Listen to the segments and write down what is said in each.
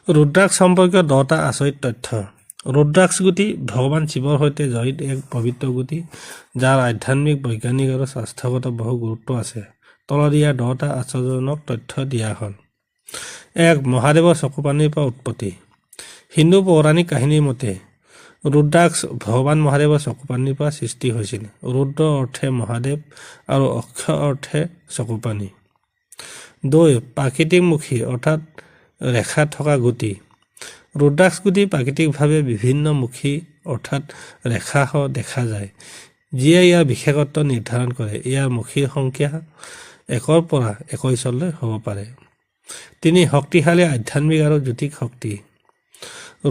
ৰুদ্ৰাক্ষ সম্পৰ্কীয় 10টা আচৰিত তথ্য। ৰুদ্ৰাক্ষ গুটি ভগৱান শিৱৰ সৈতে জড়িত এক পবিত্ৰ গুটি, যাৰ আধ্যাত্মিক, বৈজ্ঞানিক আৰু স্বাস্থ্যগত বহু গুৰুত্ব আছে। তলত ইয়াৰ 10টা আশ্চৰ্যজনক তথ্য দিয়া হ'ল। 1. মহাদেৱৰ চকুপানীৰ পৰা উৎপত্তি। হিন্দু পৌৰাণিক কাহিনীৰ মতে ৰুদ্ৰাক্ষ ভগৱান মহাদেৱৰ চকুপানীৰ পৰা সৃষ্টি হৈছিল। ৰুদ্ৰ অৰ্থে মহাদেৱ আৰু অক্ষ অৰ্থে চকুপানী। 2. প্ৰাকৃতিকমুখী অৰ্থাৎ ৰেখা থকা গুটি। ৰুদ্ৰাক্ষ গুটি প্ৰাকৃতিকভাৱে বিভিন্ন মুখী অৰ্থাৎ ৰেখাসহ দেখা যায়, যিয়ে ইয়াৰ বিশেষত্ব নিৰ্ধাৰণ কৰে। ইয়াৰ মুখীৰ সংখ্যা 1ৰ পৰা 21লৈ হ'ব পাৰে। 3. শক্তিশালী আধ্যাত্মিক আৰু জ্যোতিক শক্তি।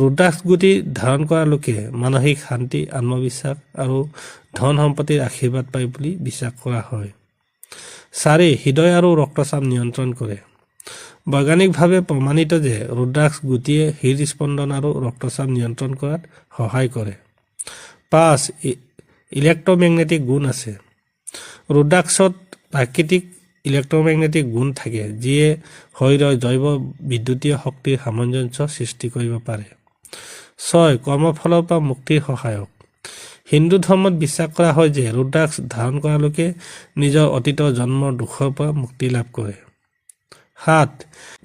ৰুদ্ৰাক্ষ গুটি ধাৰণ কৰা লোকে মানসিক শান্তি, আত্মবিশ্বাস আৰু ধন সম্পত্তিৰ আশীৰ্বাদ পায় বুলি বিশ্বাস কৰা হয়। 4. হৃদয় আৰু ৰক্তচাপ নিয়ন্ত্ৰণ কৰে। বৈজ্ঞানিকভাৱে প্ৰমাণিত যে ৰুদ্ৰাক্ষ গুটিয়ে হৃদস্পন্দন আৰু ৰক্তচাপ নিয়ন্ত্ৰণ কৰাত সহায় কৰে। 5. ইলেক্ট্ৰমেগনেটিক গুণ আছে। ৰুদ্ৰাক্ষত প্ৰাকৃতিক ইলেক্ট্ৰমেগনেটিক গুণ থাকে, যিয়ে শৰীৰৰ জৈৱ বিদ্যুতীয় শক্তিৰ সামঞ্জস্য সৃষ্টি কৰিব পাৰে। 6. কৰ্মফলৰ পৰা মুক্তিৰ সহায়ক। হিন্দু ধৰ্মত বিশ্বাস কৰা হয় যে ৰুদ্ৰাক্ষ ধাৰণ কৰা লোকে নিজৰ অতীতৰ জন্মৰ দুখৰ পৰা মুক্তি লাভ কৰে। 7.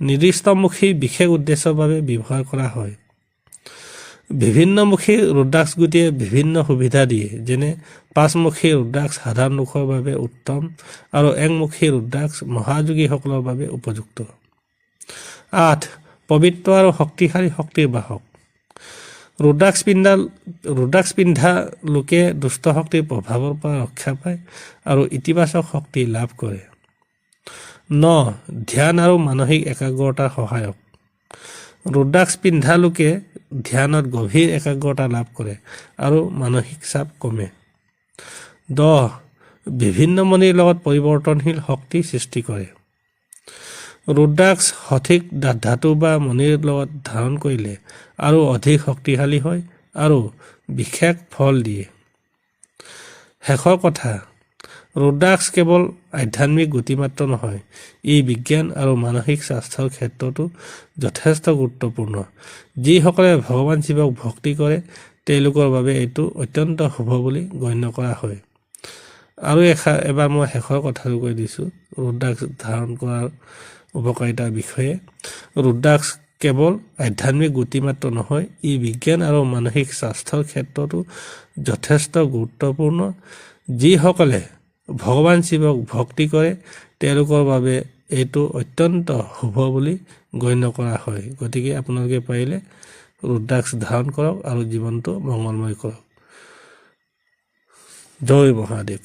নিৰ্দিষ্টমুখী বিশেষ উদ্দেশ্যৰ বাবে ব্যৱহাৰ কৰা হয়। বিভিন্নমুখী ৰুদ্ৰাক্ষ গুটিয়ে বিভিন্ন সুবিধা দিয়ে, যেনে 5মুখী ৰুদ্ৰাক্ষ সাধাৰণ লোকৰ বাবে উত্তম আৰু 1মুখী ৰুদ্ৰাক্ষ মহাযোগীসকলৰ বাবে উপযুক্ত। 8. পবিত্ৰ আৰু শক্তিশালী শক্তিৰ বাহক। ৰুদ্ৰাক্ষ পিন্ধা লোকে দুষ্ট শক্তিৰ প্ৰভাৱৰ পৰা ৰক্ষা পায় আৰু ইতিবাচক শক্তি লাভ কৰে। 9. ধ্যান আৰু মানসিক একাগ্ৰতাৰ সহায়ক। ৰুদ্ৰাক্ষ পিন্ধা লোকে ধ্যানত গভীৰ একাগ্ৰতা লাভ কৰে আৰু মানসিক চাপ কমে। 10. বিভিন্ন মণিৰ লগত পৰিৱৰ্তনশীল শক্তি সৃষ্টি কৰে। ৰুদ্ৰাক্ষ সঠিক ধাতু বা মণিৰ লগত ধাৰণ কৰিলে আৰু অধিক শক্তিশালী হয় আৰু বিশেষ ফল দিয়ে। শেষৰ কথা, ৰুদ্ৰাক্ষ কেৱল আধ্যাত্মিক গুটি মাত্ৰ নহয়, ই বিজ্ঞান আৰু মানসিক স্বাস্থ্যৰ ক্ষেত্ৰতো যথেষ্ট গুৰুত্বপূৰ্ণ। যিসকলে ভগৱান শিৱক ভক্তি কৰে তেওঁলোকৰ বাবে এইটো অত্যন্ত শুভ বুলি গণ্য কৰা হয়। আৰু এবাৰ মই শেষৰ কথাটো কৈ দিছোঁ ৰুদ্ৰাক্ষ ধাৰণ কৰাৰ উপকাৰিতাৰ বিষয়ে। ৰুদ্ৰাক্ষ কেৱল আধ্যাত্মিক গুটি মাত্ৰ নহয়, ই বিজ্ঞান আৰু মানসিক স্বাস্থ্যৰ ক্ষেত্ৰতো যথেষ্ট গুৰুত্বপূৰ্ণ। যিসকলে ভগৱান শিৱক ভক্তি কৰে তেওঁলোকৰ বাবে এইটো অত্যন্ত শুভ বুলি গণ্য কৰা হয়। গতিকে আপোনালোকে পাৰিলে ৰুদ্ৰাক্ষ ধাৰণ কৰক আৰু জীৱনটো মংগলময় কৰক। জয় মহাদেৱ।